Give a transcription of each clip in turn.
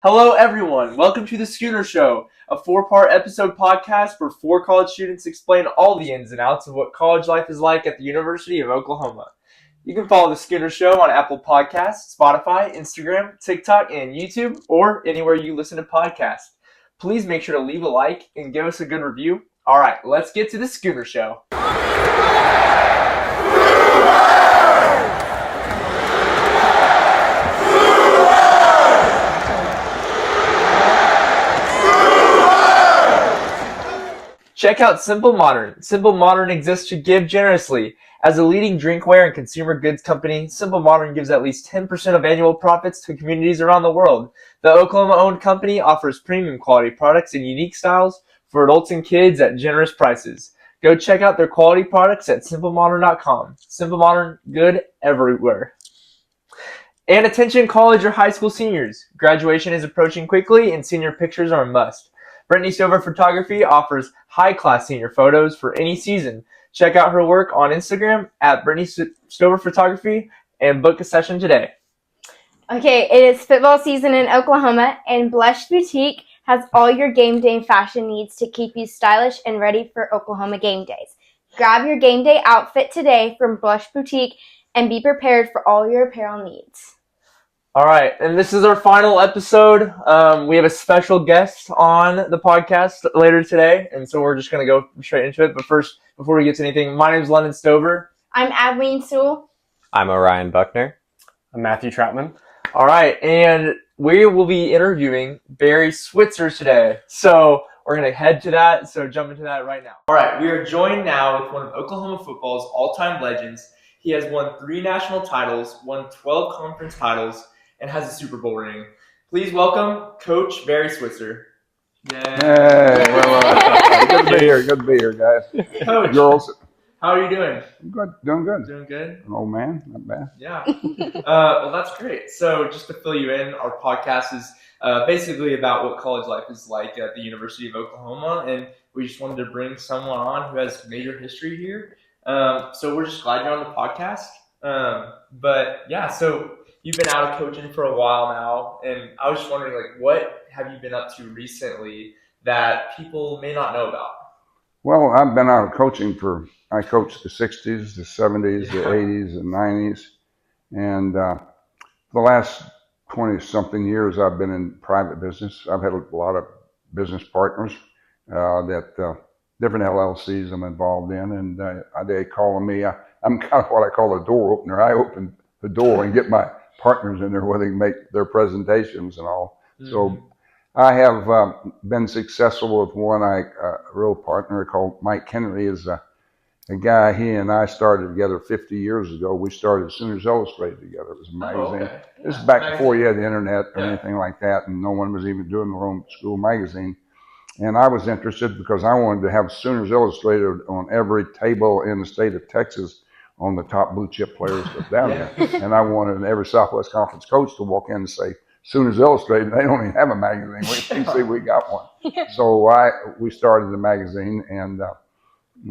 Hello, everyone. Welcome to The Schooner Show, a four-part episode podcast where four college students explain all the ins and outs of what college life is like at the University of Oklahoma. You can follow The Schooner Show on Apple Podcasts, Spotify, Instagram, TikTok, and YouTube, or anywhere you listen to podcasts. Please make sure to leave a like and give us a good review. All right, let's get to The Schooner Show. Check out Simple Modern. Simple Modern exists to give generously. As a leading drinkware and consumer goods company, Simple Modern gives at least 10% of annual profits to communities around the world. The Oklahoma-owned company offers premium quality products in unique styles for adults and kids at generous prices. Go check out their quality products at simplemodern.com. Simple Modern, good everywhere. And attention college or high school seniors. Graduation is approaching quickly and senior pictures are a must. Brittany Stover Photography offers high-class senior photos for any season. Check out her work on Instagram at Brittany Stover Photography and book a session today. Okay, it is football season in Oklahoma, and Blush Boutique has all your game day fashion needs to keep you stylish and ready for Oklahoma game days. Grab your game day outfit today from Blush Boutique and be prepared for all your apparel needs. All right, and this is our final episode. We have a special guest on the podcast later today, and so we're just going to go straight into it. But first, before we get to anything, my name is London Stover. I'm Adeline Sewell. I'm Orion Buckner. I'm Matthew Troutman. All right, and we will be interviewing BARRY SWITZER today. So we're going to head to that, so jump into that right now. All right, we are joined now with one of Oklahoma football's all-time legends. He has won 3 national titles, won 12 conference titles, and has a Super Bowl ring. Please welcome Coach BARRY SWITZER. Yay. Hey, good to be here. Good to be here, guys. Coach, Girls. how are you doing? I'm good. Doing good. Doing good? An old man. Not bad. Yeah. Well, that's great. So just to fill you in, our podcast is basically about what college life is like at the University of Oklahoma, and we just wanted to bring someone on who has major history here. So we're just glad you're on the podcast. But yeah, so you've been out of coaching for a while now, and I was just wondering, like, what have you been up to recently that people may not know about? Well, I've been out of coaching I coached the 60s, the 70s, the 80s, the 90s. And the last 20-something years, I've been in private business. I've had a lot of business partners that different LLCs I'm involved in. And they call me, I'm kind of what I call a door opener. I open the door and get my partners in there where they can make their presentations and all. Mm-hmm. So I have been successful with one real partner called Mike Henry. Is a guy, he and I started together 50 years ago. We started Sooners Illustrated together. It was a magazine. Oh, okay. Yeah, this is back before you had the internet or anything like that, and no one was even doing their own school magazine. And I was interested because I wanted to have Sooners Illustrated on every table in the state of Texas on the top blue chip players that's down there. And I wanted every Southwest Conference coach to walk in and say, Sooners Illustrated, they don't even have a magazine. We see we got one. So we started the magazine, and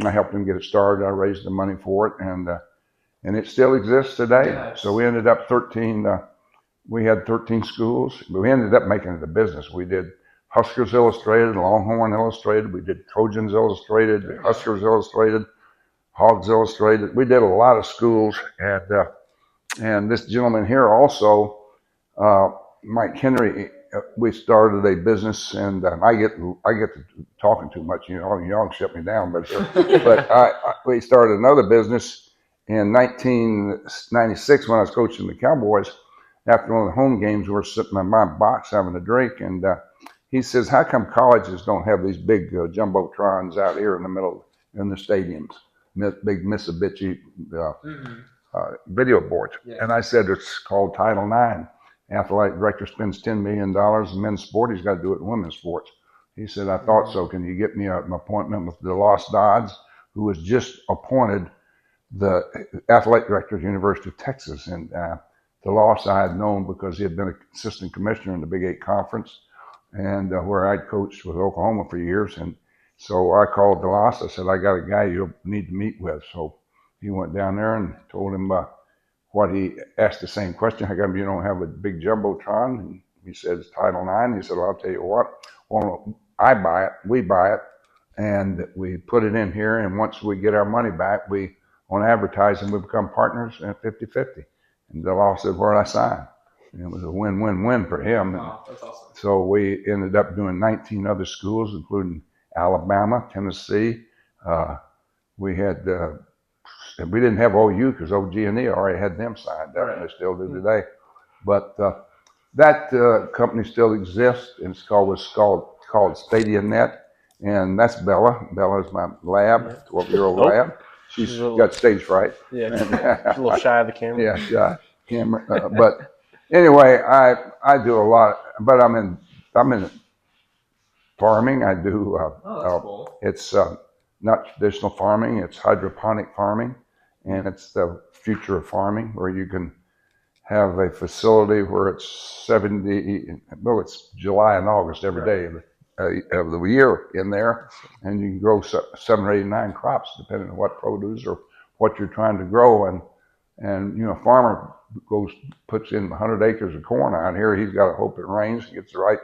I helped him get it started. I raised the money for it, and it still exists today. Yes. So we ended up we had 13 schools, but we ended up making it a business. We did Huskers Illustrated, Longhorn Illustrated, we did Trojans Illustrated, Huskers Illustrated, Hogs Illustrated. We did a lot of schools, and this gentleman here also, Mike Henry, we started a business, and I get to talking too much. Y'all can shut me down, but we started another business in 1996 when I was coaching the Cowboys. After one of the home games, we were sitting in my box having a drink, and he says, "How come colleges don't have these big jumbotrons out here in the middle in the stadiums, big Mitsubishi video boards?" Yeah. And I said, "It's called Title IX. Athletic director spends $10 million in men's sport. He's got to do it in women's sports." He said, "I thought so. Can you get me an appointment with DeLoss Dodds, who was just appointed the athletic director at the University of Texas?" And DeLoss I had known because he had been an assistant commissioner in the Big 8 Conference, and where I'd coached with Oklahoma for years. And so I called DeLoss. I said, "I got a guy you need to meet with." So he went down there and told him what he asked the same question. "How come you don't have a big jumbotron?" And He said, it's Title IX. He said, well, I'll tell you what, we buy it, and we put it in here, and once we get our money back, we, on advertising, we become partners at 50-50. And the law said, where'd I sign? And it was a win-win-win for him. Wow, that's awesome. So we ended up doing 19 other schools, including Alabama, Tennessee. We didn't have OU because OG&E already had them signed up, and they still do today. But that company still exists, and it's called Stadium Net, and that's Bella. Bella's my lab, 12-year-old lab. She's got stage fright. Yeah, she's a little shy of the camera. Yeah, shy camera. But anyway, I do a lot, but I'm in farming. I do. That's cool. It's not traditional farming. It's hydroponic farming, and it's the future of farming, where you can have a facility where it's 70. Well, it's July and August every day of the year in there, and you can grow 7 or 8 or 9 crops depending on what produce or what you're trying to grow. And a farmer puts in 100 acres of corn out here. He's got to hope it rains, gets the right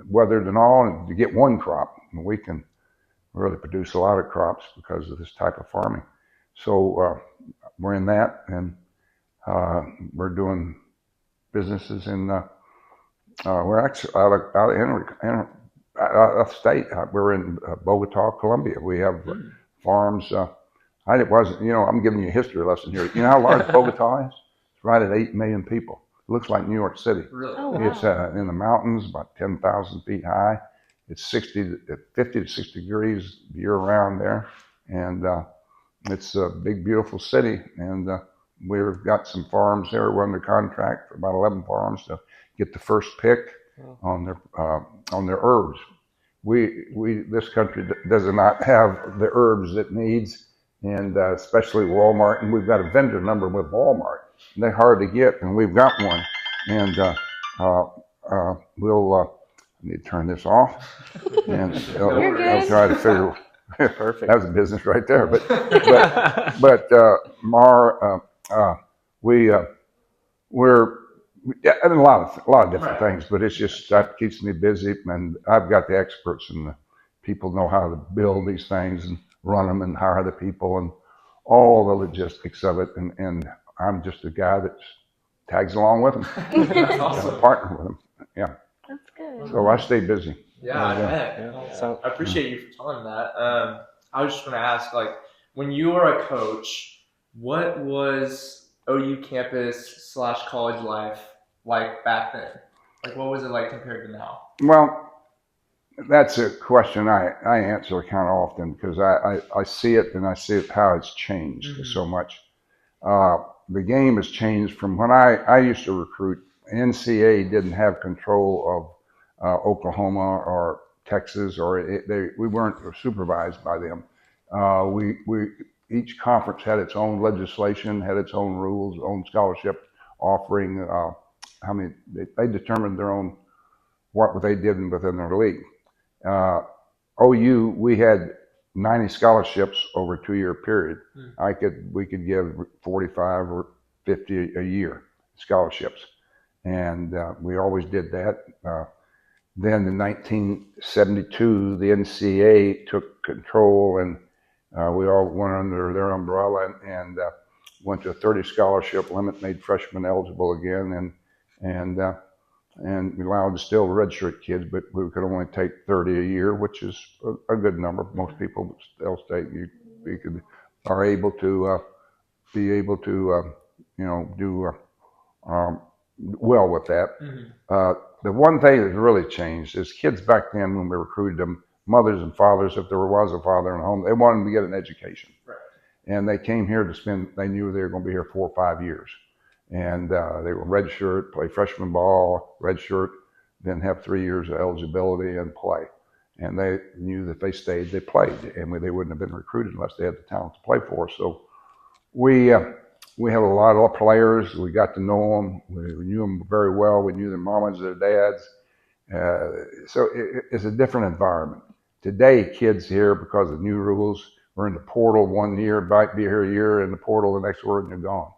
weathered and all, and to get one crop. And we can really produce a lot of crops because of this type of farming. So we're in that, and we're doing businesses in. We're actually out of state. We're in Bogota, Colombia. We have farms. I'm giving you a history lesson here. You know how large Bogota is? It's right at 8 million people. It looks like New York City. Really? Oh, wow. It's in the mountains, about 10,000 feet high. It's 50 to 60 degrees year round there, and it's a big, beautiful city. And we've got some farms there. We're under contract for about 11 farms to get the first pick on their herbs. This country does not have the herbs it needs, and especially Walmart. And we've got a vendor number with Walmart. And they're hard to get, and we've got one. And I need to turn this off, and I'll try to figure. Perfect. That was a business right there. But we're a lot of different things. But it's just that keeps me busy, and I've got the experts, and the people know how to build these things and run them and hire the people and all the logistics of it. And I'm just a guy that tags along with them. That's awesome. A partner with them. Yeah. That's good. So I stay busy. Yeah, I bet. Yeah. So I appreciate you for telling that. I was just going to ask, when you were a coach, what was OU campus / college life like back then? What was it like compared to now? Well, that's a question I answer kind of often, because I see it, and I see it how it's changed so much. The game has changed from when I used to recruit. NCAA didn't have control of Oklahoma or Texas, we weren't supervised by them. Each conference had its own legislation, had its own rules, own scholarship offering. They determined their own what they did within their league. OU, we had 90 scholarships over a 2-year period. We could give 45 or 50 a year scholarships, and we always did that. Then in 1972, the NCAA took control, and we all went under their umbrella and went to a 30 scholarship limit, made freshmen eligible again, and we allowed still redshirt kids, but we could only take 30 a year, which is a good number. Most people still state are able to do well with that. The one thing that's really changed is kids back then, when we recruited them, mothers and fathers, if there was a father in the home, they wanted them to get an education. Right. And they came here they knew they were going to be here 4 or 5 years. And they were redshirt, play freshman ball, redshirt, then have 3 years of eligibility and play. And they knew that if they stayed, they played, and they wouldn't have been recruited unless they had the talent to play for us. So we have a lot of players. We got to know them. We knew them very well. We knew their mamas, their dads. So it's a different environment. Today, kids here, because of new rules, we're in the portal 1 year, might be here a year, in the portal the next year, and they're gone.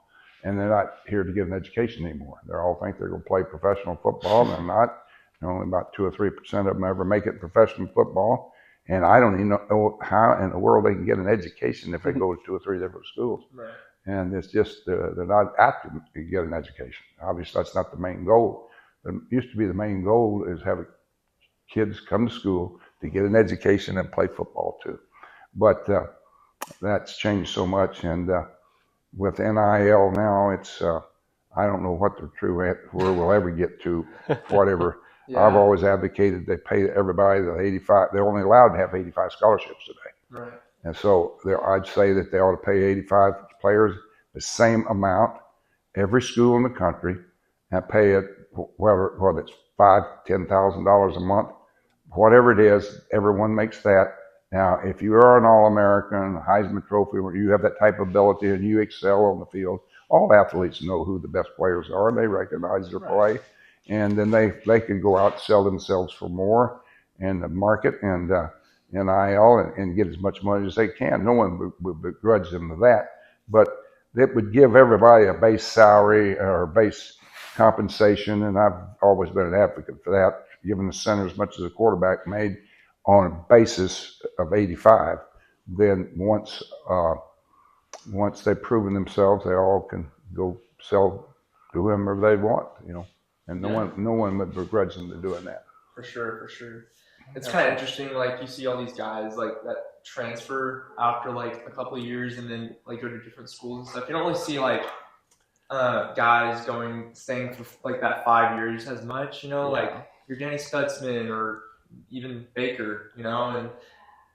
and they're not here to get an education anymore. They all think they're going to play professional football, and they're not. Only about 2 or 3% of them ever make it in professional football, and I don't even know how in the world they can get an education if they go to 2 or 3 different schools. Right. And it's just they're not active to get an education. Obviously, that's not the main goal. It used to be the main goal is have kids come to school to get an education and play football too. But that's changed so much, and with NIL now, it's I don't know what the true where we'll ever get to. Whatever. Yeah. I've always advocated they pay everybody the 85. They're only allowed to have 85 scholarships today. Right. And so I'd say that they ought to pay 85 players the same amount, every school in the country, and pay it whether it's $5,000-$10,000 a month, whatever it is. Everyone makes that. Now, if you are an All-American, Heisman Trophy, where you have that type of ability and you excel on the field, all athletes know who the best players are. They recognize their play, and then they can go out and sell themselves for more in the market and NIL and get as much money as they can. No one would begrudge them of that, but it would give everybody a base salary or base compensation, and I've always been an advocate for that, giving the center as much as the quarterback made on a basis of 85. Then once they've proven themselves, they all can go sell to whomever they want, and no one would begrudge them to doing that. For sure. It's kind of interesting, like you see all these guys like that transfer after like a couple of years and then like go to different schools and stuff. You don't really see like guys staying for like that 5 years as much, like your Danny Stutzman or even Baker, and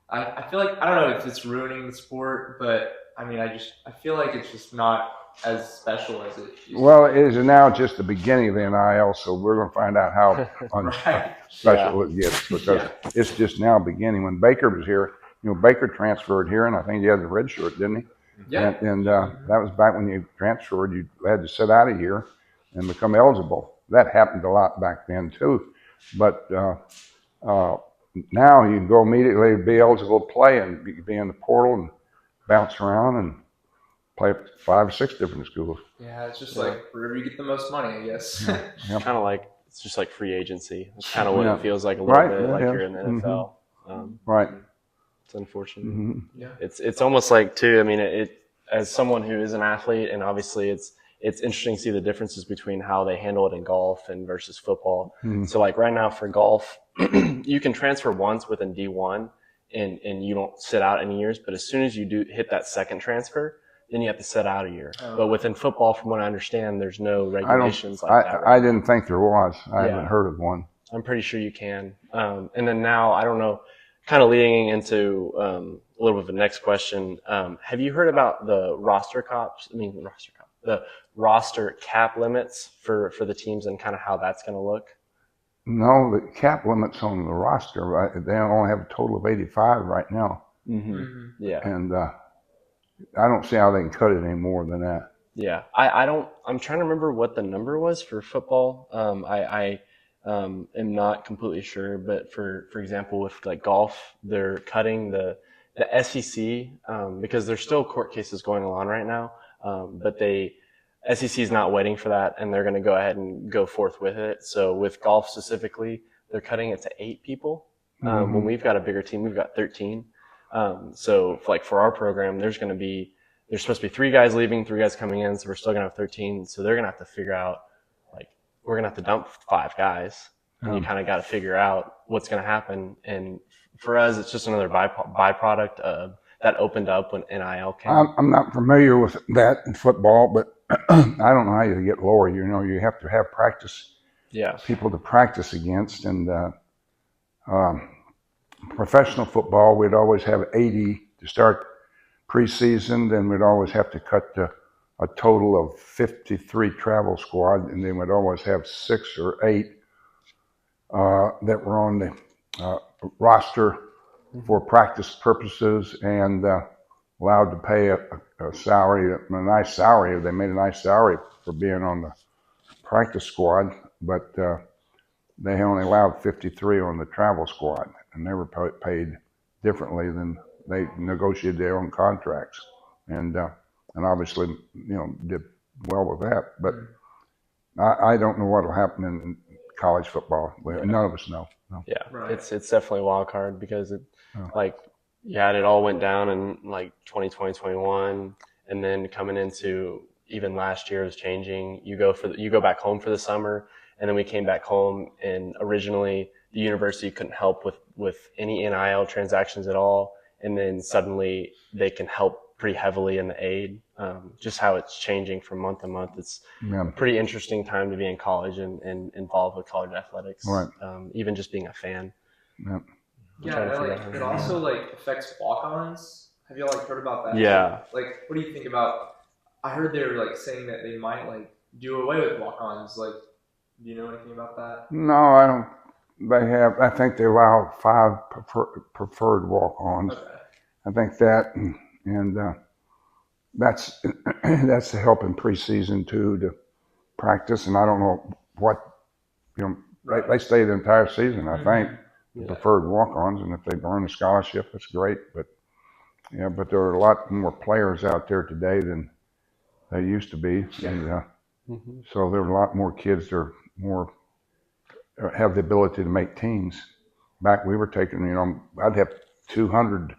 I feel like, I don't know if it's ruining the sport, but I mean, I feel like it's just not as special as it used Well, it is now just the beginning of the NIL, so we're going to find out how special it gets, because it's just now beginning. When Baker was here, Baker transferred here, and I think he had the red shirt, didn't he? Yeah. And that was back when you transferred. You had to sit out a year and become eligible. That happened a lot back then too. But now you can go immediately be eligible to play and be in the portal and bounce around and play 5 or 6 different schools. Yeah, it's just like wherever you get the most money, I guess. It's kind of like, it's just like free agency. It's kind of what it feels like a little bit, like you're in the NFL. Right. It's unfortunate. Mm-hmm. Yeah. It's almost like too. I mean, it as someone who is an athlete, and obviously it's interesting to see the differences between how they handle it in golf and versus football. Mm-hmm. So like right now for golf, you can transfer once within D1 and you don't sit out any years. But as soon as you do hit that second transfer, then you have to sit out a year. But within football, from what I understand, there's no regulations like that. I didn't think there was. I haven't heard of one. I'm pretty sure you can. And then now, I don't know, kind of leading into a little bit of the next question. Have you heard about the roster cap limits for the teams and kind of how that's going to look? No, the cap limits on the roster, right? They only have a total of 85 right now. Mm-hmm. Yeah. And I don't see how they can cut it any more than that. Yeah. I'm trying to remember what the number was for football. I am not completely sure, but for example, with like golf, they're cutting the SEC, because there's still court cases going on right now. But SEC is not waiting for that, and they're going to go ahead and go forth with it. So with golf specifically, they're cutting it to 8 people. When we've got a bigger team, we've got 13. So like for our program, there's supposed to be 3 guys leaving, 3 guys coming in. So we're still going to have 13. So they're going to have to figure out, like, we're going to have to dump 5 guys. And you kind of got to figure out what's going to happen. And for us, it's just another byproduct that opened up when NIL came. I'm not familiar with that in football, but I don't know how you get lower. You have to have practice. Yeah. People to practice against, and professional football, we'd always have 80 to start preseason. Then we'd always have to cut to a total of 53 travel squad, and then we'd always have 6 or 8 that were on the roster for practice purposes and allowed to pay a salary, a nice salary. They made a nice salary for being on the practice squad, but they only allowed 53 on the travel squad, and they were paid differently than they negotiated their own contracts, and obviously, did well with that. But I don't know what will happen in college football. None of us know. No. Yeah, Right. it's definitely a wild card because Oh. like it all went down in like 2020, 21, and then coming into even last year was changing. You go back home for the summer, and then we came back home, and originally the university couldn't help with any NIL transactions at all, and then suddenly they can help pretty heavily in the aid. Just how it's changing from month to month. It's Yeah. a pretty interesting time to be in college and involved with college athletics. Right. Even just being a fan. Yeah. Yeah, it also like affects walk-ons. Have you all like heard about that? Yeah. Like, what do you think about? I heard they were like saying that they might like do away with walk-ons. Like, do you know anything about that? No, I don't. They have. I think they allow 5 preferred walk-ons. Okay. I think that, and that's that's to help in preseason too, to practice. And I don't know what they stay the entire season. I think the preferred walk-ons, and if they earn a scholarship, that's great. But but there are a lot more players out there today than they used to be, and so there are a lot more kids that are more have the ability to make teams. Back we were taking, I'd have 200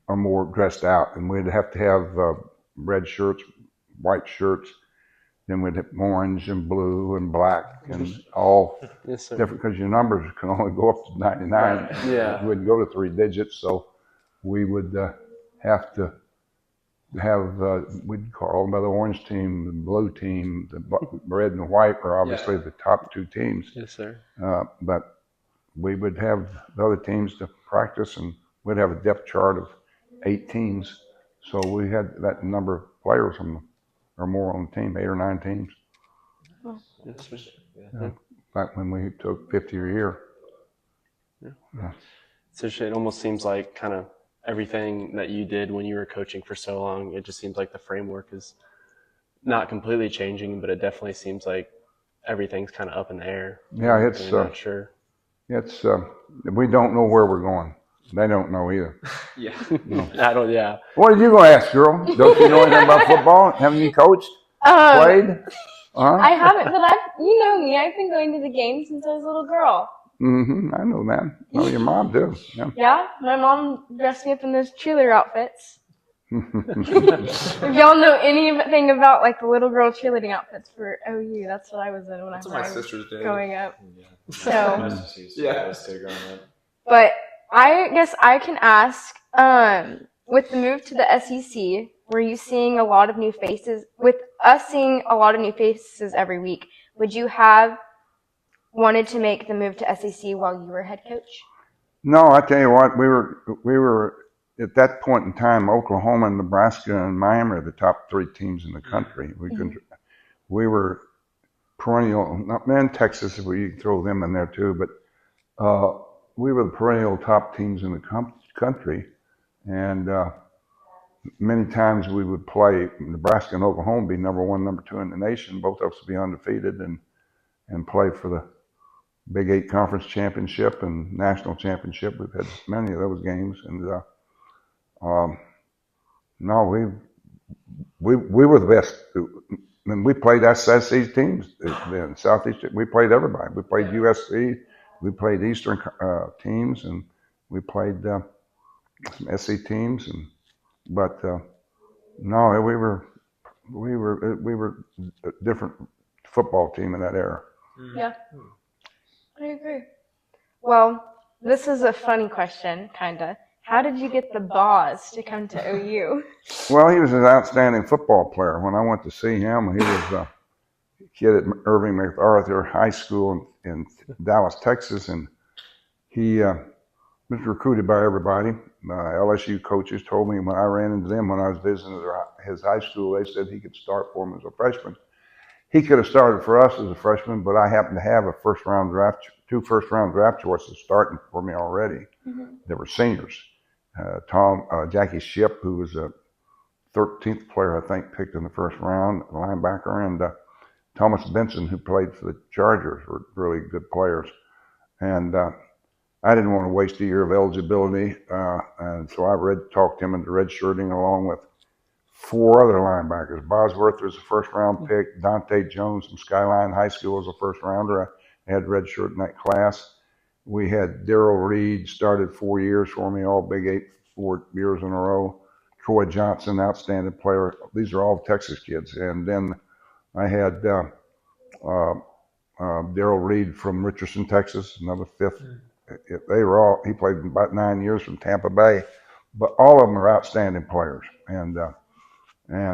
or more dressed out, and we'd have to have red shirts, white shirts, then we'd have orange and blue and black and all different, because your numbers can only go up to 99. Yeah. You wouldn't go to 3 digits, so we would have to have, we'd call them by the orange team, the blue team, the red and white were obviously the top 2 teams. Yes, sir. But we would have the other teams to practice, and we'd have a depth chart of 8 teams. So we had that number of players or more on the team, 8 or 9 teams. Back when we took 50 a year. So it almost seems like kind of everything that you did when you were coaching for so long, it just seems like the framework is not completely changing, but it definitely seems like everything's kind of up in the air. Yeah, it's not sure. It's we don't know where we're going. They don't know either. Yeah. I don't. Yeah. What are you going to ask, girl? Don't you know anything about football? Haven't you coached? Played? I haven't, but you know me. I've been going to the games since I was a little girl. I know that. Oh, your mom too. Yeah, my mom dressed me up in those cheerleader outfits. If y'all know anything about like the little girl cheerleading outfits for OU, that's what I was in when I was growing up. So, but I guess I can ask, with the move to the SEC, were you seeing a lot of new faces? With us seeing a lot of new faces every week, would you have wanted to make the move to SEC while you were head coach? No, I tell you what, we were at that point in time, Oklahoma, Nebraska, and Miami are the top 3 teams in the country. We were perennial, and Texas, we throw them in there too, but we were the perennial top teams in the country. And many times we would play Nebraska and Oklahoma, be number 1, number 2 in the nation. Both of us would be undefeated and play for the Big 8 Conference Championship and National Championship. We've had many of those games, and no, we were the best. And we played SEC teams in Southeast. We played everybody. We played USC. We played Eastern teams, and we played some SEC teams. But no, we were a different football team in that era. Yeah, I agree. Well, this is a funny question, kinda. How did you get the boss to come to OU? Well, he was an outstanding football player. When I went to see him, he was a kid at Irving MacArthur High School in Dallas, Texas, and he was recruited by everybody. LSU coaches told me when I ran into them when I was visiting his high school, they said he could start for him as a freshman. He could have started for us as a freshman, but I happened to have 2 first-round draft choices starting for me already. They were seniors. Jackie Shipp, who was a 13th player, I think, picked in the first round, linebacker, and Thomas Benson, who played for the Chargers, were really good players. And I didn't want to waste a year of eligibility, and so I talked him into redshirting along with 4 other linebackers. Bosworth was a first-round pick. Dante Jones from Skyline High School was a first-rounder. I had red shirt in that class. We had Daryl Reed, started 4 years for me, all Big 8, 4 years in a row. Troy Johnson, outstanding player. These are all Texas kids. And then I had Daryl Reed from Richardson, Texas, another fifth. They were all. He played about 9 years from Tampa Bay, but all of them are outstanding players. And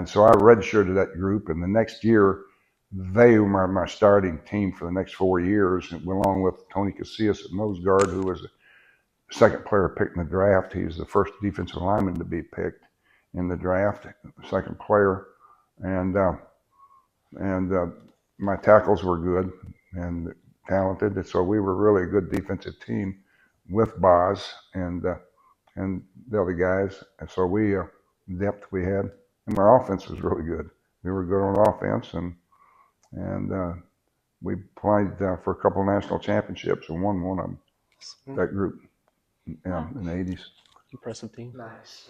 so I redshirted that group, and the next year they were my starting team for the next 4 years, along with Tony Casillas at nose guard, who was the second player picked in the draft. He was the first defensive lineman to be picked in the draft, second player, and my tackles were good and talented, and so we were really a good defensive team with Boz and the other guys, and so we depth we had, and our offense was really good. We were good on offense, and we played for a couple of national championships and won one of them. That group, yeah, in the '80s. Impressive team. Nice.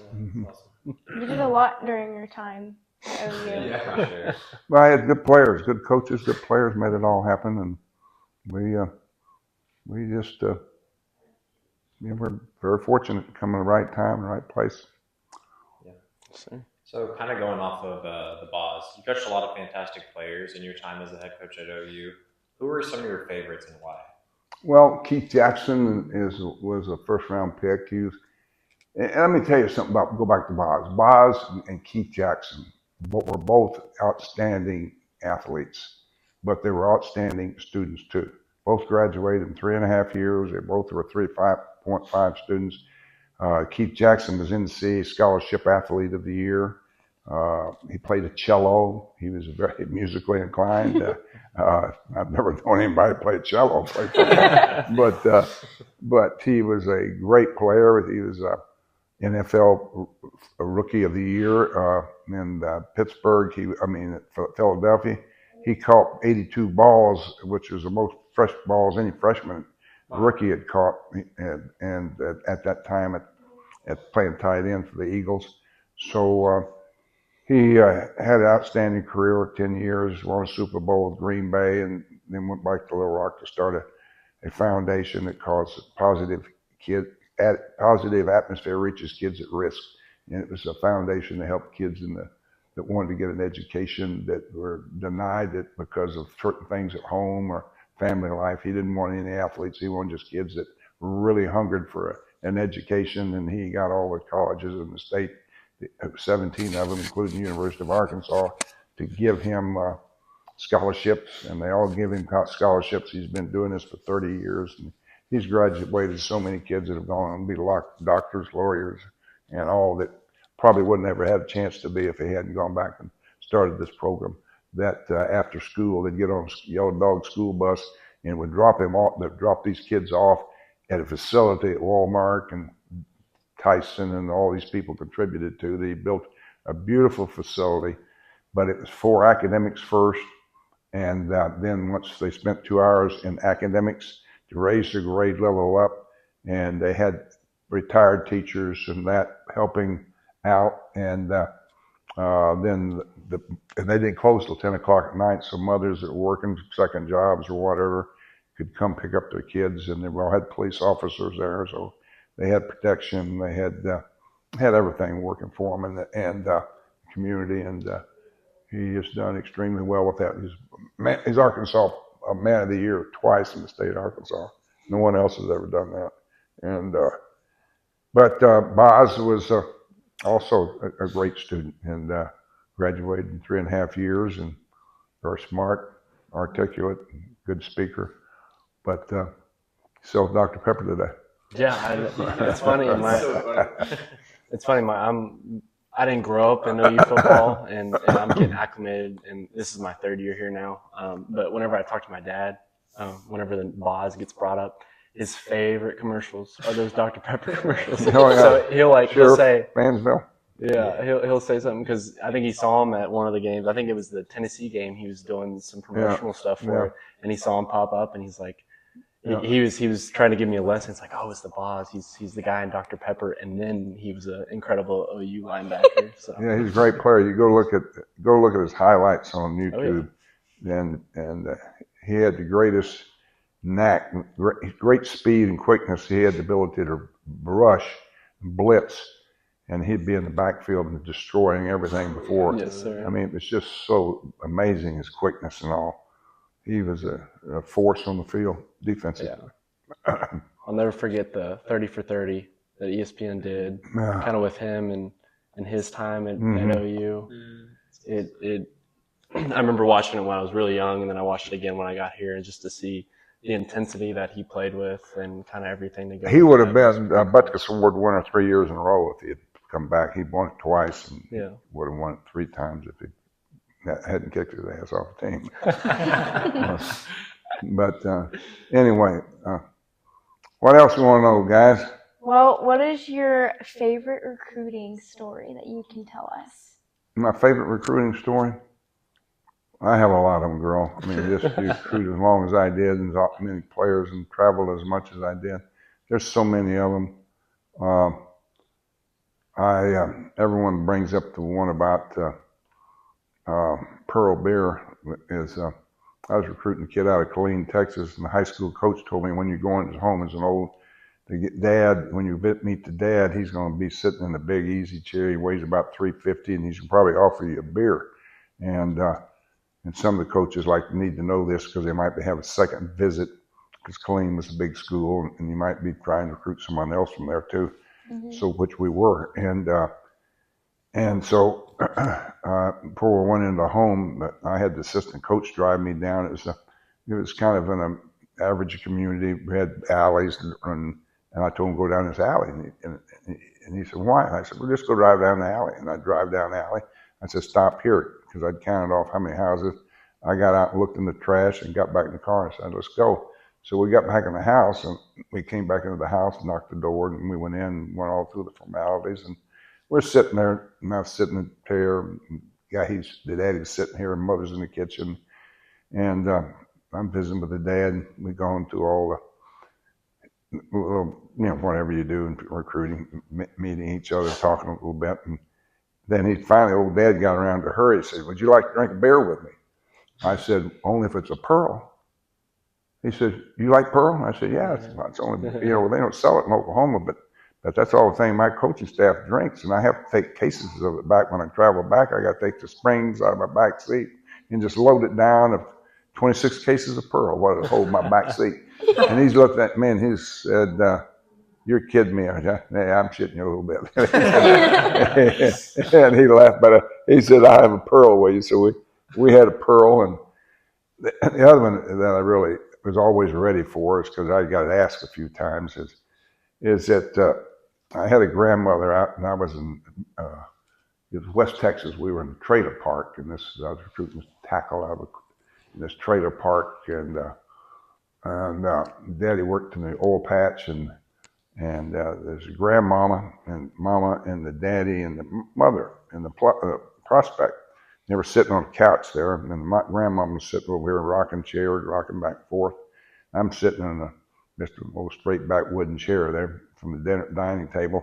You did a lot during your time at OU. Yeah, for sure. But I had good players, good coaches, good players made it all happen, and we just we're very fortunate to come in the right time, the right place. So kind of going off of the Boz, you coached a lot of fantastic players in your time as the head coach at OU. Who were some of your favorites and why? Well, Keith Jackson was a first-round pick. And let me tell you something go back to Boz. Boz and Keith Jackson were both outstanding athletes, but they were outstanding students too. Both graduated in 3.5 years. They both were 3.5 students. Keith Jackson was NCAA Scholarship Athlete of the Year. He played a cello. He was very musically inclined. I've never known anybody play a cello, but he was a great player. He was NFL Rookie of the Year in Pittsburgh. Philadelphia. He caught 82 balls, which was the most fresh balls any freshman rookie had caught, and at that time at playing tight end for the Eagles. So he had an outstanding career, 10 years, won a Super Bowl with Green Bay, and then went back to Little Rock to start a foundation that calls positive atmosphere reaches kids at risk. And it was a foundation to help kids that wanted to get an education that were denied it because of certain things at home or family life. He didn't want any athletes. He wanted just kids that really hungered for an education, and he got all the colleges in the state, 17 of them, including the University of Arkansas, to give him scholarships, and they all give him scholarships. He's been doing this for 30 years, and he's graduated so many kids that have gone on to be doctors, lawyers, and all that probably wouldn't ever had a chance to be if he hadn't gone back and started this program. That after school, they'd get on a Yellow Dog school bus and would drop these kids off at a facility at Walmart, and Tyson and all these people contributed to. They built a beautiful facility, but it was for academics first, and then once they spent 2 hours in academics to raise their grade level up, and they had retired teachers and that helping out, and then they didn't close till 10 o'clock at night, so mothers that were working second jobs or whatever could come pick up their kids, and they all had police officers there, so they had protection. They had everything working for them, and community, and he has done extremely well with that. He's Arkansas Man of the Year twice in the state of Arkansas. No one else has ever done that. And but Boz was also a great student, and graduated in 3.5 years, and very smart, articulate, good speaker. But sells Dr. Pepper today. Yeah, it's funny. It's funny. I didn't grow up in OU football, and I'm getting acclimated, and this is my 3rd year here now. But whenever I talk to my dad, whenever the Boz gets brought up, his favorite commercials are those Dr. Pepper commercials. Oh, yeah. So he'll say, Mansville. Yeah, he'll say something because I think he saw him at one of the games. I think it was the Tennessee game. He was doing some promotional stuff for it, and he saw him pop up, and he's like, he was trying to give me a lesson. It's like, oh, it's the boss. He's the guy in Dr. Pepper, and then he was an incredible OU linebacker. So Yeah, he's a great player. You go look at his highlights on YouTube, and he had the greatest knack, great speed and quickness. He had the ability to rush, blitz, and he'd be in the backfield and destroying everything before. Yes, sir. I mean, it was just so amazing, his quickness and all. He was a force on the field defensively. Yeah. I'll never forget the 30 for 30 that ESPN did, kind of with him and his time at OU. I remember watching it when I was really young, and then I watched it again when I got here, and just to see the intensity that he played with and kind of everything to go. He would have been a Butkus Award winner 3 years in a row if he had come back. He won it twice, and would have won it 3 times if he hadn't kicked his ass off the team. But anyway, what else you want to know, guys? Well, what is your favorite recruiting story that you can tell us? My favorite recruiting story? I have a lot of them, girl. I mean, just you recruit as long as I did, and as many players, and traveled as much as I did. There's so many of them. Everyone brings up the one about Pearl Beer. I was recruiting a kid out of Killeen, Texas, and the high school coach told me, when you go into his home as an old dad, when you meet the dad, he's going to be sitting in a big easy chair. He weighs about 350, and he's probably offer you a beer. And some of the coaches need to know this because they might have a second visit, because Killeen was a big school, and you might be trying to recruit someone else from there too. So, which we were, and so before we went into home, I had the assistant coach drive me down. It was kind of in an average community. We had alleys, and I told him to go down this alley, and he said, why? And I said, well, just go drive down the alley. And I drive down the alley. I said, stop here, because I'd counted off how many houses. I got out and looked in the trash and got back in the car and said, let's go. So we got back in the house, and we came back into the house, knocked the door, and we went in and went all through the formalities. And we're sitting there, and I was sitting in the chair. The daddy's sitting here, and mother's in the kitchen. And I'm visiting with the dad. We're going through all the little, whatever you do in recruiting, meeting each other, talking a little bit. And then old dad got around to her. He said, would you like to drink a beer with me? I said, only if it's a Pearl. He said, you like Pearl? I said, yeah, it's only, they don't sell it in Oklahoma, but that's all the thing my coaching staff drinks. And I have to take cases of it back when I travel back. I got to take the springs out of my back seat and just load it down of 26 cases of Pearl, what to hold my back seat. And he's looked at me and he said, you're kidding me. I said, yeah, I'm shitting you a little bit. And he laughed, but he said, I have a Pearl with you. So we had a Pearl. And the other one that I really was always ready for, is because I got asked a few times, is that I had a grandmother out, and I was in it was West Texas. We were in a trailer park, and I was recruiting tackle out of this trailer park, and Daddy worked in the oil patch, and there's a grandmama and mama and the daddy and the mother and the prospect. They were sitting on a couch there, and my grandmama was sitting over here rocking chairs, rocking back and forth. I'm sitting in just a little straight back wooden chair there from the dining table,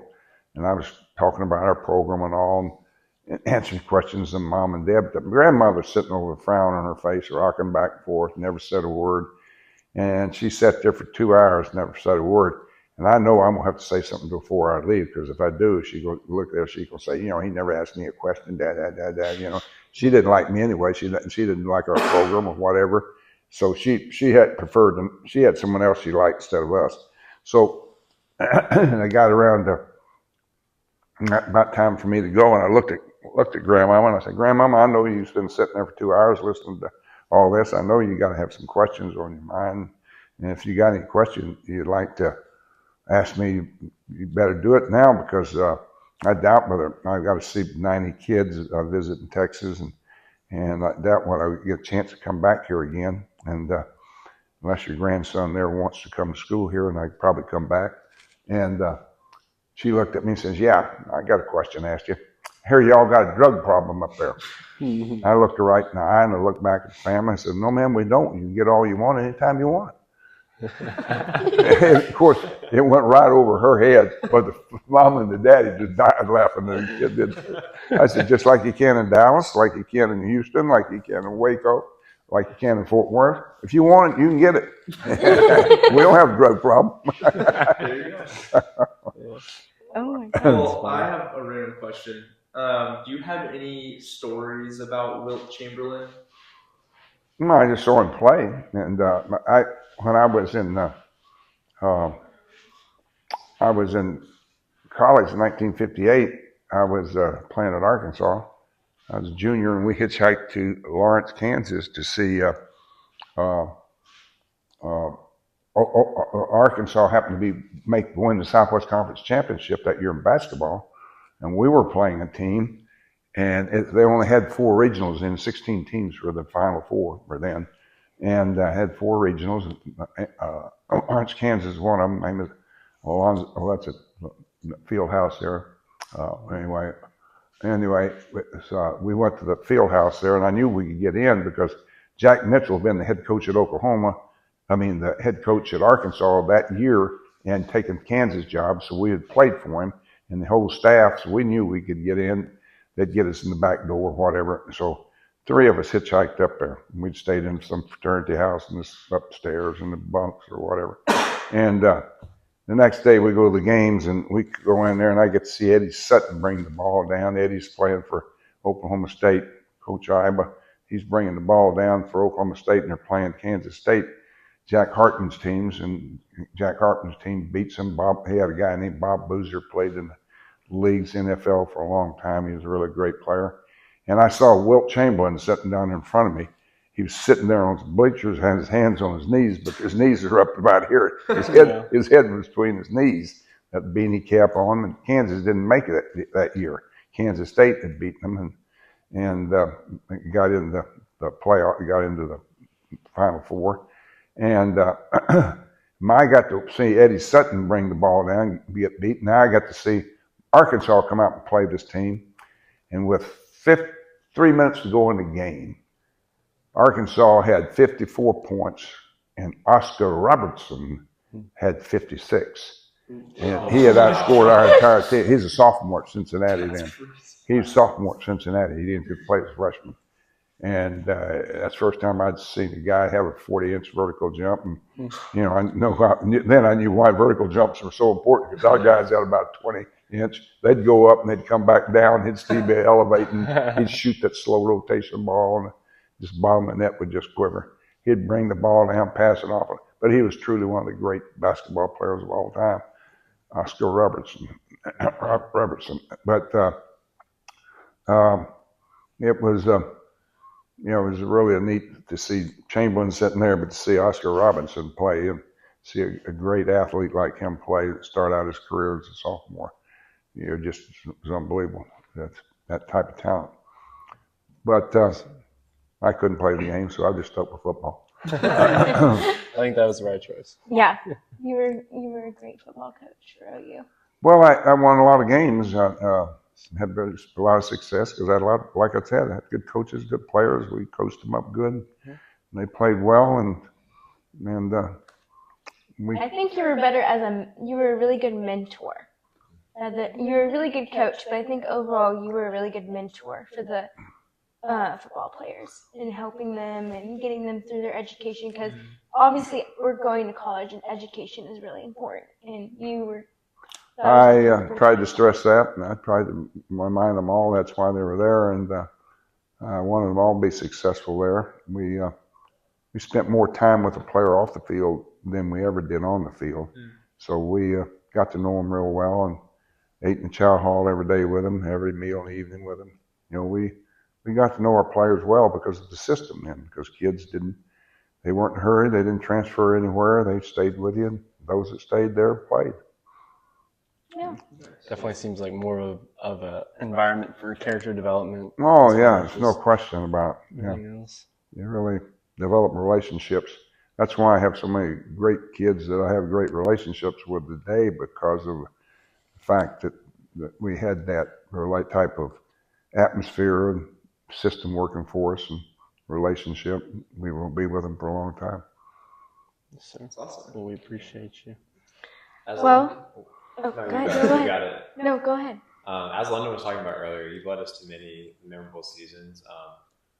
and I was talking about our program and all, and answering questions to Mom and Dad. But the grandmother sitting over with a frown on her face, rocking back and forth, never said a word. And she sat there for 2 hours, never said a word. And I know I'm gonna have to say something before I leave, because if I do, she go look there, she gonna say, he never asked me a question, Dad. She didn't like me anyway. She didn't like our program or whatever. So she had preferred them. She had someone else she liked instead of us. So and I got around to about time for me to go, and I looked at Grandmama, and I said, Grandmama, I know you've been sitting there for 2 hours listening to all this. I know you got to have some questions on your mind, and if you got any questions you'd like to ask me, you better do it now, because I doubt whether I've got to see 90 kids visit in Texas, and I doubt whether I would get a chance to come back here again. And unless your grandson there wants to come to school here, and I'd probably come back. And she looked at me and says, yeah, I got a question to ask you. I hear y'all got a drug problem up there. I looked her right in the eye, and I looked back at the family. I said, no, ma'am, we don't. You can get all you want anytime you want. And of course, it went right over her head, but the mom and the daddy just died laughing. The kid did. I said, just like you can in Dallas, like you can in Houston, like you can in Waco, like you can in Fort Worth. If you want it, you can get it. We don't have a drug problem. There you go. Oh my god. Well, I have a random question. Do you have any stories about Wilt Chamberlain? No, I just saw him play, and when I was in college in 1958. I was playing at Arkansas. I was a junior, and we hitchhiked to Lawrence, Kansas, to see. Uh, Arkansas happened to win the Southwest Conference Championship that year in basketball, and we were playing a team, and they only had 4 regionals in. 16 teams for the Final Four were then, and had 4 regionals. Orange, Kansas is one of them. Name is Alonzo. Oh, that's a field house there. Anyway, so we went to the field house there, and I knew we could get in because Jack Mitchell had been the head coach at the head coach at Arkansas that year, and taken Kansas' job, so we had played for him and the whole staff, so we knew we could get in. They'd get us in the back door, whatever. So 3 of us hitchhiked up there. We'd stayed in some fraternity house in this upstairs in the bunks or whatever. And the next day we go to the games, and we go in there, and I get to see Eddie Sutton bring the ball down. Eddie's playing for Oklahoma State, Coach Iba. He's bringing the ball down for Oklahoma State, and they're playing Kansas State. Jack Hartman's teams, and Jack Hartman's team beats him. He had a guy named Bob Boozer, played in the leagues, NFL for a long time. He was a really great player. And I saw Wilt Chamberlain sitting down in front of me. He was sitting there on his bleachers, had his hands on his knees, but his knees are up about here. His head was between his knees. That beanie cap on, and Kansas didn't make it that year. Kansas State had beaten them, and got into the playoff, got into the Final Four. And I got to see Eddie Sutton bring the ball down, get beat. Now I got to see Arkansas come out and play this team. And with 3 minutes to go in the game, Arkansas had 54 points, and Oscar Robertson had 56. And he had outscored our entire team. He's a sophomore at Cincinnati then. He's a sophomore at Cincinnati. He didn't play as a freshman. And that's the first time I'd seen a guy have a 40-inch vertical jump. And, then I knew why vertical jumps were so important, because our guys had about 20-inch. They'd go up and they'd come back down. He'd still be elevating. He'd shoot that slow rotation ball, and just bottom of the net would just quiver. He'd bring the ball down, pass it off. But he was truly one of the great basketball players of all time, Oscar Robertson. But it was... it was really neat to see Chamberlain sitting there, but to see Oscar Robinson play and see a great athlete like him play, start out his career as a sophomore. Just was unbelievable. That type of talent. But I couldn't play the game, so I just stuck with football. I think that was the right choice. Yeah, you were a great football coach for OU. Well, I won a lot of games. Had a lot of success because I had like I said, I had good coaches, good players. We coached them up good. And they played well, and I think you were better you were a really good mentor. You were a really good coach, but I think overall you were a really good mentor for the football players and helping them and getting them through their education, because obviously we're going to college and education is really important, and you were. I tried to stress that, and I tried to remind them all that's why they were there, and I wanted them all to be successful there. We spent more time with the player off the field than we ever did on the field. So we got to know them real well, and ate in the chow hall every day with them, every meal in the evening with them. We got to know our players well because of the system then, because kids they weren't in a hurry, they didn't transfer anywhere, they stayed with you, and those that stayed there played. Yeah. Definitely seems like more of a environment for character development. Oh yeah, there's no question about it. Yeah. Else. You really develop relationships. That's why I have so many great kids that I have great relationships with today, because of the fact that we had that type of atmosphere and system working for us and relationship. We will be with them for a long time. Yes, sir. That's awesome. Well, we appreciate you. As Well, no, go you ahead, got go it. ahead. You got it. No, go ahead. As London was talking about earlier, you've led us to many memorable seasons.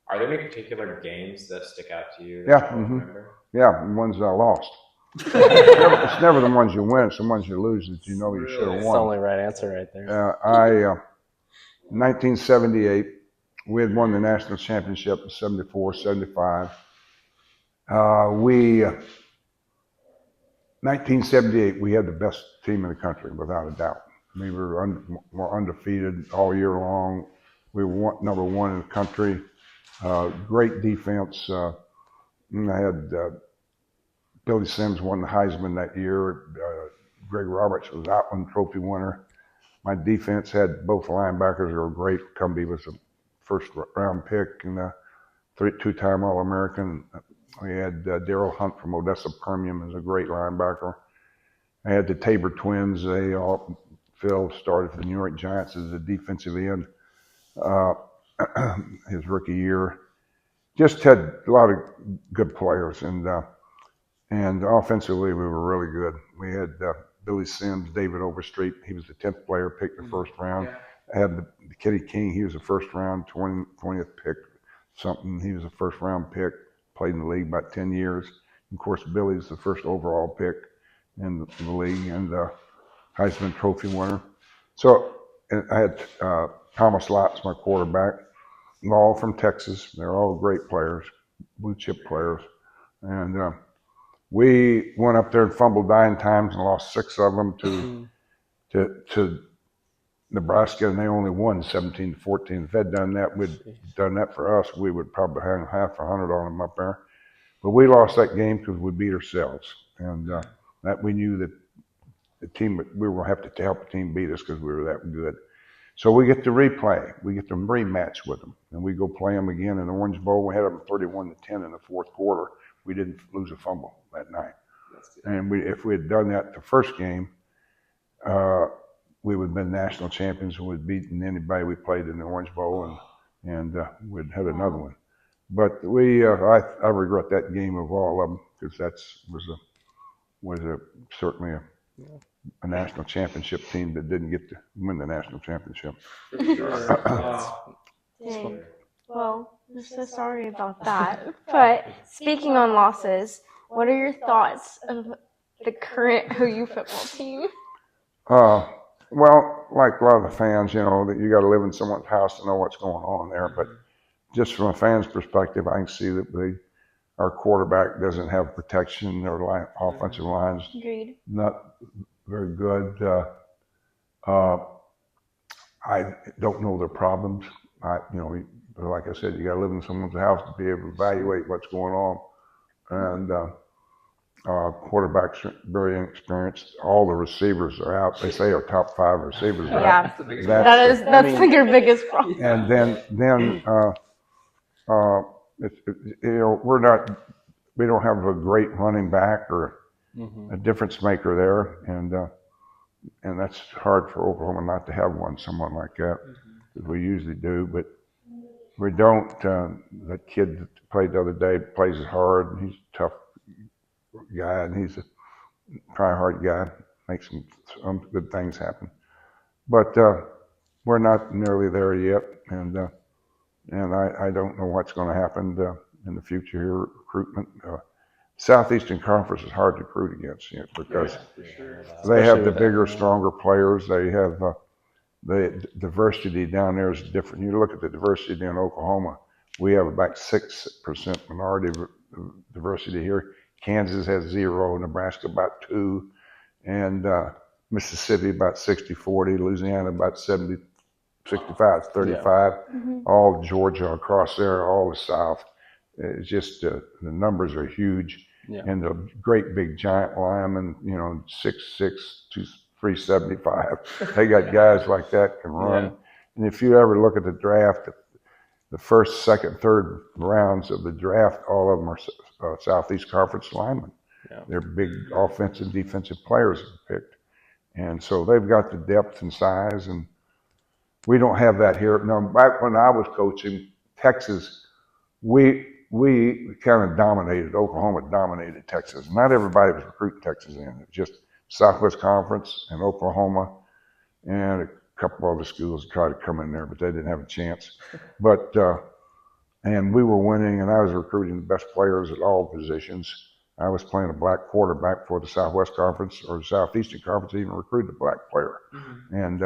Are there any particular games that stick out to you that Yeah, you always mhm. remember? Yeah, the ones I lost. It's never the ones you win. It's the ones you lose that you know you should have That's the won. only right answer right there. 1978, we had won the national championship in 74, 75. 1978, we had the best team in the country, without a doubt. We were undefeated all year long. We were number one in the country. Great defense. I had Billy Sims won the Heisman that year. Greg Roberts was Outland Trophy winner. My defense had both linebackers who were great. Cumby was a first round pick and a two-time All-American. We had Daryl Hunt from Odessa Permian as a great linebacker. I had the Tabor twins. Phil started for the New York Giants as a defensive end his rookie year. Just had a lot of good players, and offensively we were really good. We had Billy Sims, David Overstreet. He was the 10th player picked in the first round. I had the Kitty King. He was the first round 20th pick. Something. He was a first round pick. Played in the league about 10 years. Of course, Billy's the first overall pick in the league and Heisman Trophy winner. So I had Thomas Lott's my quarterback. They're all from Texas. They're all great players, blue chip players. And we went up there and fumbled 9 times and lost 6 of them to Nebraska, and they only won 17-14. If they'd done that for us, we would probably have half 100 on them up there. But we lost that game because we beat ourselves, and that we knew that the team we were going to have to help the team beat us because we were that good. So we get to replay. We get to rematch with them, and we go play them again in the Orange Bowl. We had them 31-10 in the fourth quarter. We didn't lose a fumble that night. And if we had done that the first game, we would have been national champions and we'd beaten anybody we played in the Orange Bowl, and we'd had another one. But I regret that game of all of them because that was certainly a national championship team that didn't get to win the national championship. Dang. Well, I'm so sorry about that. But speaking on losses, what are your thoughts of the current OU football team? Well, like a lot of the fans, that you got to live in someone's house to know what's going on there. But just from a fan's perspective, I can see that our quarterback doesn't have protection. Their offensive line's Agreed. not very good. I don't know their problems. Like I said, you got to live in someone's house to be able to evaluate what's going on. And quarterback's very inexperienced. All the receivers are out. They say our top 5 receivers are out. That's like your biggest problem. And then we don't have a great running back or a difference maker there, and that's hard for Oklahoma not to have someone like that, because we usually do, but we don't. That kid that played the other day plays hard, and he's a tough guy, and he's a try-hard guy, makes some good things happen. But we're not nearly there yet, and I don't know what's going to happen in the future here, recruitment. Southeastern Conference is hard to recruit against because they have the bigger, stronger players. They have the diversity down there is different. You look at the diversity in Oklahoma, we have about 6% minority diversity here. Kansas has 0, Nebraska about 2, and Mississippi about 60-40, Louisiana about 65-35, all Georgia across there, all the South. It's just the numbers are huge, and the great big giant linemen, 6'6", 375. They got guys like that can run. And if you ever look at the draft, the first, second, third rounds of the draft, all of them are Southeast Conference linemen. They're big offensive, defensive players picked, and so they've got the depth and size, and we don't have that here. Now, back when I was coaching Texas, we we kind of dominated. Oklahoma dominated Texas. Not everybody was recruiting Texas in. It was just Southwest Conference and Oklahoma and a couple other schools tried to come in there, but they didn't have a chance. But and we were winning, and I was recruiting the best players at all positions. I was playing a black quarterback for the Southwest Conference or the Southeastern Conference, even recruited a black player. And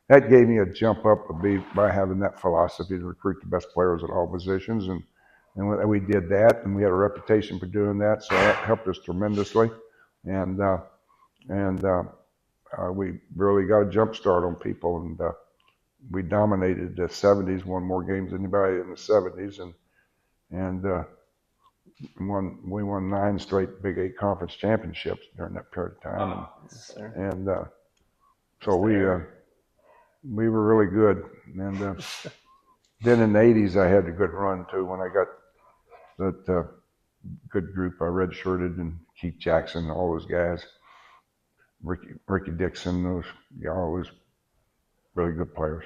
that gave me a jump up by having that philosophy to recruit the best players at all positions. And we did that, and we had a reputation for doing that, so that helped us tremendously. And we really got a jump start on people, and we dominated the 70s, won more games than anybody in the 70s, and we won 9 straight Big 8 conference championships during that period of time. And so we were really good. And then in the 80s, I had a good run too. When I got that good group, I redshirted, and Keith Jackson, all those guys, Ricky Dixon, all those really good players.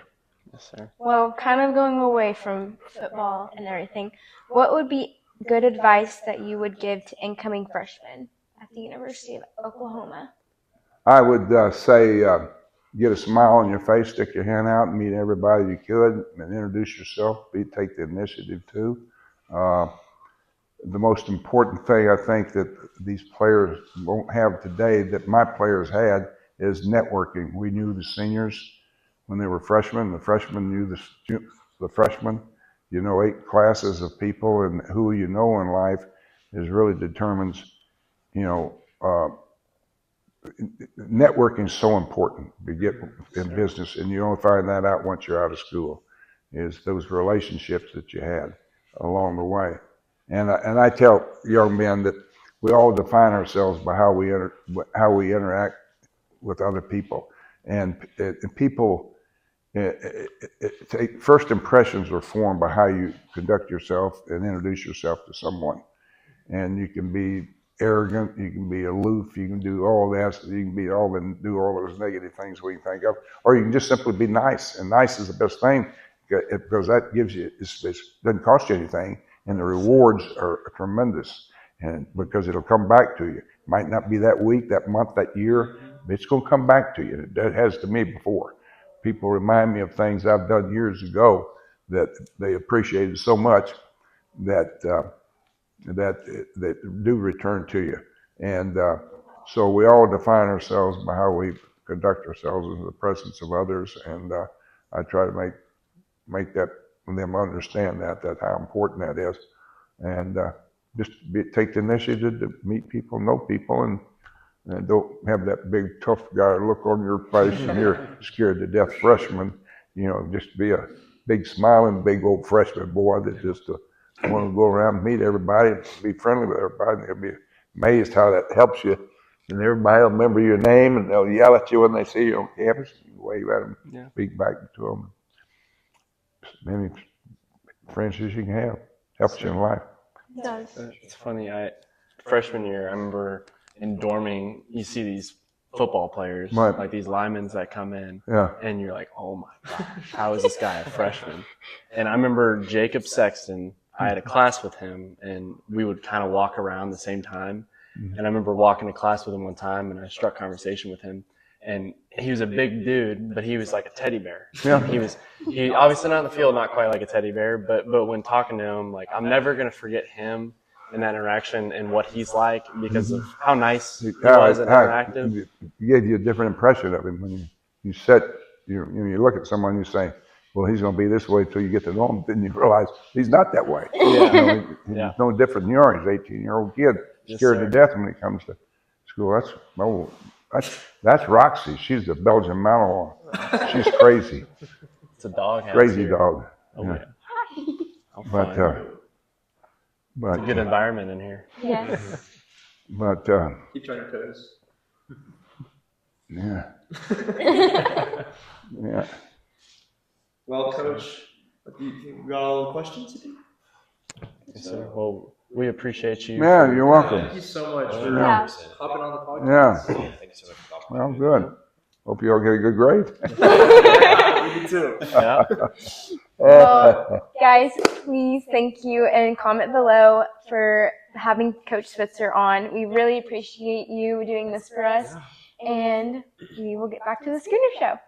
Yes, sir. Well, kind of going away from football and everything, what would be good advice that you would give to incoming freshmen at the University of Oklahoma? I would say get a smile on your face, stick your hand out, and meet everybody you could, and introduce yourself. Take the initiative too. The most important thing I think that these players won't have today that my players had is networking. We knew the seniors when they were freshmen. The freshmen knew the freshmen. 8 classes of people, and who you know in life is really determines, networking is so important to get in business, and you only find that out once you're out of school, is those relationships that you had along the way. And I tell young men that we all define ourselves by how we interact with other people, and people. First impressions are formed by how you conduct yourself and introduce yourself to someone. And you can be arrogant, you can be aloof, you can do all that, you can do all those negative things we can think of, or you can just simply be nice. And nice is the best thing because that gives you, it doesn't cost you anything, and the rewards are tremendous. And because it'll come back to you. It might not be that week, that month, that year, but it's going to come back to you. It has to me before. People remind me of things I've done years ago that they appreciated so much that do return to you. And so we all define ourselves by how we conduct ourselves in the presence of others. And I try to make them understand that how important that is. And take the initiative to meet people, know people, and don't have that big tough guy look on your face and you're scared to death freshman. Just be a big smiling, big old freshman boy that just want to go around and meet everybody and be friendly with everybody. And they'll be amazed how that helps you. And everybody will remember your name, and they'll yell at you when they see you on campus. You wave at them, speak back to them. As many friends as you can have helps you in life. It does. It's funny. Freshman year, I remember in dorming, you see these football players, right, like these linemen that come in, and you're like, oh my gosh, how is this guy a freshman? And I remember Jacob Sexton, I had a class with him, and we would kind of walk around the same time. And I remember walking to class with him one time, and I struck conversation with him. And he was a big dude, but he was like a teddy bear. Yeah. He obviously not on the field, not quite like a teddy bear, but when talking to him, like, I'm never going to forget him and that interaction and what he's like because of how nice he was and interactive. He gave you a different impression of him when you look at someone and you say, well, he's going to be this way until you get to know him. Then you realize he's not that way. Yeah. He's no different than you are. He's an 18-year-old kid, scared to death when he comes to school. That's Roxy. She's a Belgian Malinois. She's crazy. It's a dog. Crazy dog. Oh, yeah. But it's a good environment in here. Yes. But Keep trying your toes. Yeah. Yeah. Well, Coach, you got all the questions? Yes, sir. Well, we appreciate you. Yeah, you're welcome. Thank you so much for hopping on the podcast. Yeah. Thank you so much for the Well, good. Hope you all get a good grade. Me too. Yeah. Well, guys, please thank you and comment below for having Coach Switzer on. We really appreciate you doing this for us, and we will get back to the Schooner Show.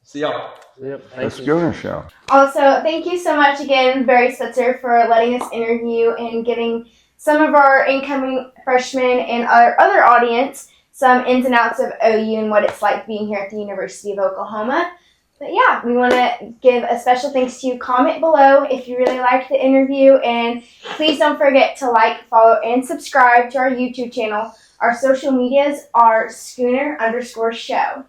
See y'all. Yep. The Thank you. Schooner Show. Also, thank you so much again, Barry Switzer, for letting us interview and giving some of our incoming freshmen and our other audience some ins and outs of OU and what it's like being here at the University of Oklahoma. But yeah, we want to give a special thanks to you. Comment below if you really liked the interview, and please don't forget to like, follow, and subscribe to our YouTube channel. Our social medias are Schooner_show.